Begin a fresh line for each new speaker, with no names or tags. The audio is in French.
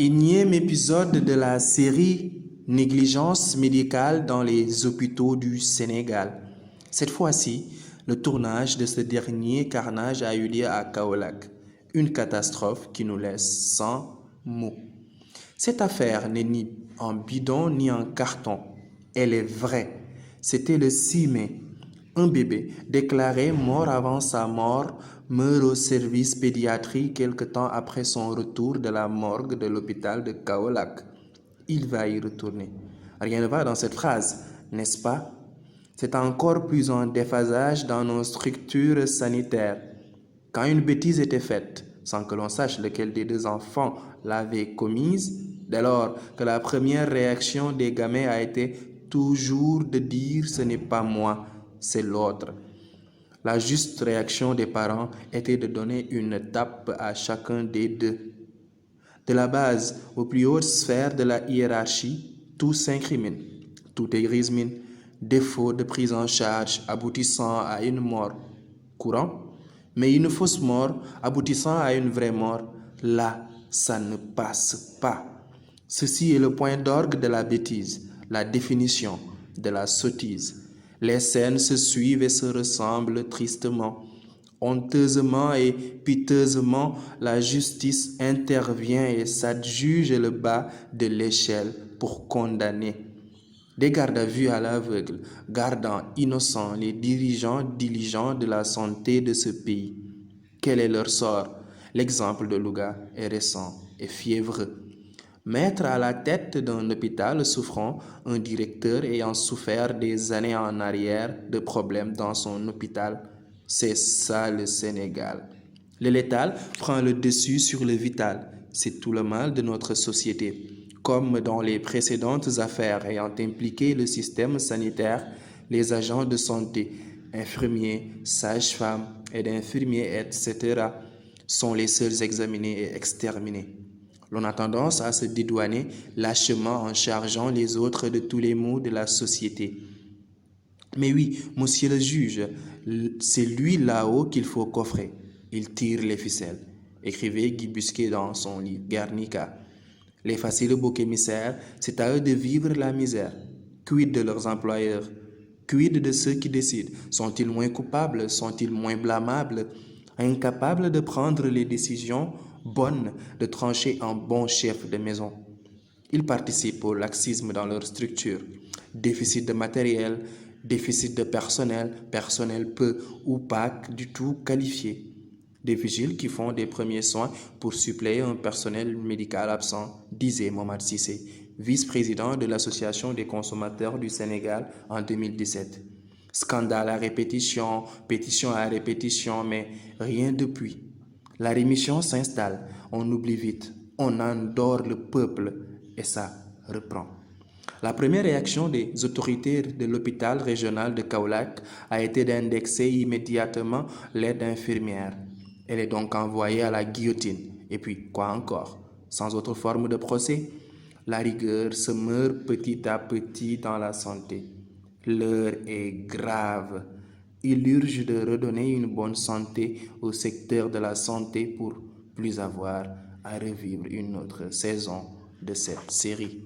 Énième épisode de la série Négligence médicale dans les hôpitaux du Sénégal. Cette fois-ci, le tournage de ce dernier carnage a eu lieu à Kaolack. Une catastrophe qui nous laisse sans mots. Cette affaire n'est ni en bidon ni en carton. Elle est vraie. C'était le 6 mai. Un bébé déclaré mort avant sa mort meurt au service pédiatrie quelque temps après son retour de la morgue de l'hôpital de Kaolack. Il va y retourner. Rien ne va dans cette phrase, n'est-ce pas? C'est encore plus en déphasage dans nos structures sanitaires. Quand une bêtise était faite, sans que l'on sache lequel des deux enfants l'avait commise, dès lors que la première réaction des gamins a été toujours de dire « ce n'est pas moi, c'est l'autre ». La juste réaction des parents était de donner une tape à chacun des deux. De la base aux plus hautes sphères de la hiérarchie, tout s'incrimine, tout est grismine, défaut de prise en charge aboutissant à une mort courante, mais une fausse mort aboutissant à une vraie mort, là, ça ne passe pas. Ceci est le point d'orgue de la bêtise, la définition de la sottise. Les scènes se suivent et se ressemblent tristement. Honteusement et piteusement, la justice intervient et s'adjuge le bas de l'échelle pour condamner. Des gardes à vue à l'aveugle, gardant innocents les dirigeants diligents de la santé de ce pays. Quel est leur sort? L'exemple de Louga est récent et fiévreux. Mettre à la tête d'un hôpital souffrant un directeur ayant souffert des années en arrière de problèmes dans son hôpital, c'est ça le Sénégal. Le létal prend le dessus sur le vital. C'est tout le mal de notre société. Comme dans les précédentes affaires ayant impliqué le système sanitaire, les agents de santé, infirmiers, sages-femmes, aides-infirmiers, etc., sont les seuls examinés et exterminés. L'on a tendance à se dédouaner lâchement en chargeant les autres de tous les maux de la société. Mais oui, monsieur le juge, c'est lui là-haut qu'il faut coffrer. Il tire les ficelles. Écrivait Guy Busquet dans son livre Guernica. Les faciles boucs émissaires, c'est à eux de vivre la misère. Quid de leurs employeurs? Quid de ceux qui décident? Sont-ils moins coupables? Sont-ils moins blâmables? Incapables de prendre les décisions bonnes, de trancher en bon chef de maison. Ils participent au laxisme dans leur structure. Déficit de matériel, déficit de personnel, personnel peu ou pas du tout qualifié. Des vigiles qui font des premiers soins pour suppléer un personnel médical absent, disait Momad Cissé, vice-président de l'Association des consommateurs du Sénégal en 2017. Scandale à répétition, pétition à répétition, mais rien depuis. La rémission s'installe, on oublie vite, on endort le peuple et ça reprend. La première réaction des autorités de l'hôpital régional de Kaolack a été d'indexer immédiatement l'aide infirmière. Elle est donc envoyée à la guillotine. Et puis, quoi encore? Sans autre forme de procès, la rigueur se meurt petit à petit dans la santé. L'heure est grave. Il urge de redonner une bonne santé au secteur de la santé pour plus avoir à revivre une autre saison de cette série.